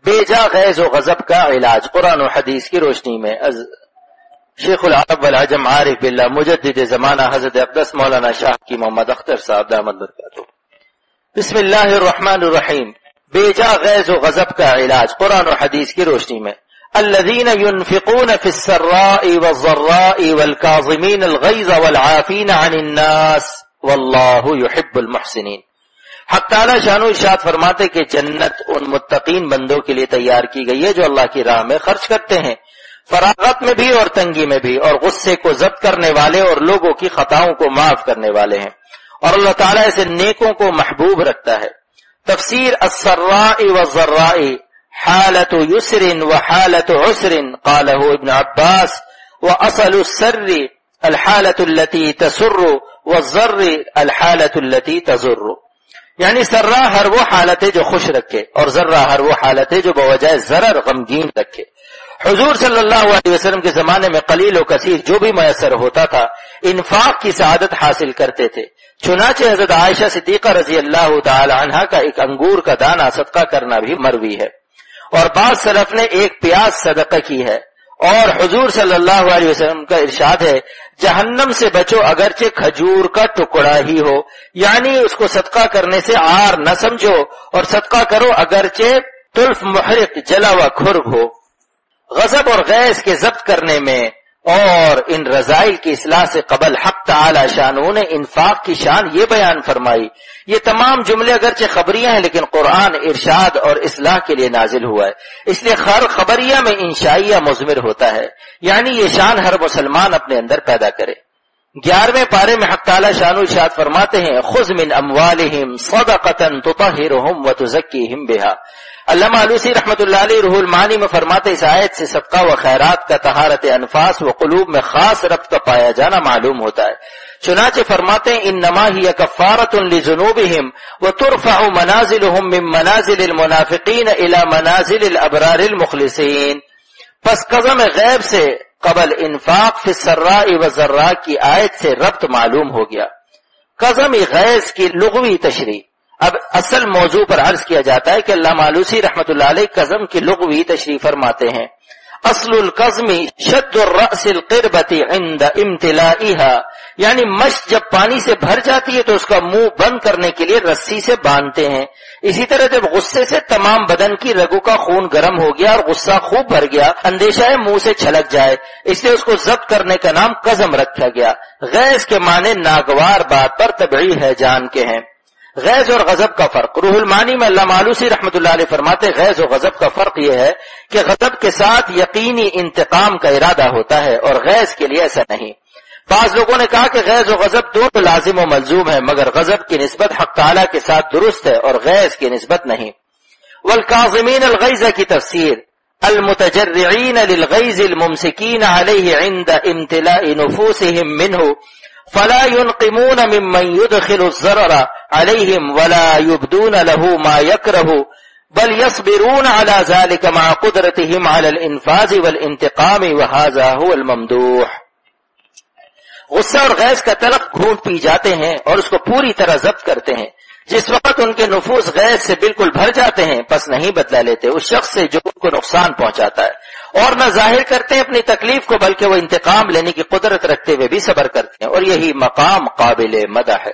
بیجا غیظ و غضب کا علاج قرآن و حدیث کی روشنی میں شیخ العرب والعجم عارف باللہ مجدد زمانہ حضرت اقدس مولانا شاہ کی محمد اختر صاحب دامت برکاتہ. بسم اللہ الرحمن الرحیم. بیجا غیظ و غضب کا علاج قرآن و حدیث کی روشنی میں الذین ينفقون فی السراء والضراء والکاظمین الغیظ والعافین عن الناس واللہ یحب المحسنین. حق تعالی شان و ارشاد فرماتے کہ جنت ان متقین بندوں کے لیے تیار کی گئی ہے جو اللہ کی راہ میں خرچ کرتے ہیں، فراغت میں بھی اور تنگی میں بھی، اور غصے کو ضبط کرنے والے اور لوگوں کی خطاؤں کو معاف کرنے والے ہیں، اور اللہ تعالیٰ ایسے نیکوں کو محبوب رکھتا ہے. تفسیر السراء والضراء حالت یسر وحالت عسر قاله ابن عباس واصل السر الحالت التي تسر والضر الحالت التي تضر. یعنی سرا ہر وہ حالت ہے جو خوش رکھے اور ذرہ ہر وہ حالت ہے جو بوجہ ضرر غمگین رکھے. حضور صلی اللہ علیہ وسلم کے زمانے میں قلیل و کثیر جو بھی میسر ہوتا تھا انفاق کی سعادت حاصل کرتے تھے. چنانچہ حضرت عائشہ صدیقہ رضی اللہ تعالی عنہا کا ایک انگور کا دانہ صدقہ کرنا بھی مروی ہے، اور بعض سلف نے ایک پیاز صدقہ کی ہے. اور حضور صلی اللہ علیہ وسلم کا ارشاد ہے جہنم سے بچو اگرچہ کھجور کا ٹکڑا ہی ہو، یعنی اس کو صدقہ کرنے سے عار نہ سمجھو، اور صدقہ کرو اگرچہ تلف محرق جلا ہوا کھرگ ہو. غضب اور غیظ کے ضبط کرنے میں اور ان رذائل کی اصلاح سے قبل حق تعالی شانہ نے انفاق کی شان یہ بیان فرمائی. یہ تمام جملے اگرچہ خبریاں ہیں لیکن قرآن ارشاد اور اصلاح کے لیے نازل ہوا ہے، اس لیے ہر خبریہ میں انشائیہ مضمر ہوتا ہے، یعنی یہ شان ہر مسلمان اپنے اندر پیدا کرے. 11ویں پارے میں حق تعالی شانہ ارشاد فرماتے ہیں خذ من اموالہم صدقۃ تطہرہم وتزکیہم بہا. علامہ علوسی رحمۃ اللہ علیہ روح المعانی میں فرماتے اس آیت سے صدقہ و خیرات کا طہارت انفاس و قلوب میں خاص ربط کا پایا جانا معلوم ہوتا ہے. چنانچہ فرماتے ہیں انما ہی کفارۃ لذنوبہم وترفع منازلہم من منازل المنافقین الی منازل الابرار المخلصین. پس قسم غیب سے قبل انفاق فی السراء والضراء کی آیت سے ربط معلوم ہو گیا. قسم غیظ کی لغوی تشریح. اب اصل موضوع پر عرض کیا جاتا ہے کہ علامہ علوسی رحمۃ اللہ علیہ قزم کی لغوی تشریح فرماتے ہیں اصل القزم شد الرأس القربۃ عند امتلائها، یعنی مشت جب پانی سے بھر جاتی ہے تو اس کا منہ بند کرنے کے لیے رسی سے باندھتے ہیں. اسی طرح جب غصے سے تمام بدن کی رگوں کا خون گرم ہو گیا اور غصہ خوب بھر گیا، اندیشہ ہے منہ سے چھلک جائے، اس لیے اس کو ضبط کرنے کا نام قزم رکھا گیا. غیظ کے معنی ناگوار بات پر طبعی ہے جان کے ہیں. غیظ اور غضب کا فرق. روح المعانی میں علامہ علوسی رحمۃ اللہ علیہ فرماتے غیظ و غضب کا فرق یہ ہے کہ غضب کے ساتھ یقینی انتقام کا ارادہ ہوتا ہے اور غیظ کے لیے ایسا نہیں. بعض لوگوں نے کہا کہ غیظ و غضب دونوں لازم و ملزوم ہے، مگر غضب کی نسبت حق تعالی کے ساتھ درست ہے اور غیظ کی نسبت نہیں. والکاظمین الغیظ کی تفسیر المتجرعین للغیظ الممسکین علیہ عند امتلاء نفوسهم منه فلا ينقمون ممن يدخل الضرر عليهم ولا يبدون له ما يكره بل يصبرون على ذلك مع قدرتهم على الانفاذ والانتقام وهذا هو الممدوح. غصہ اور غیظ کا تلق گھونٹ پی جاتے ہیں اور اس کو پوری طرح ضبط کرتے ہیں. جس وقت ان کے نفوس غیظ سے بالکل بھر جاتے ہیں پس نہیں بدلا لیتے اس شخص سے جو ان کو نقصان پہنچاتا ہے، اور نہ ظاہر کرتے ہیں اپنی تکلیف کو بلکہ وہ انتقام لینے کی قدرت رکھتے ہوئے بھی صبر کرتے ہیں، اور یہی مقام قابل مدح ہے.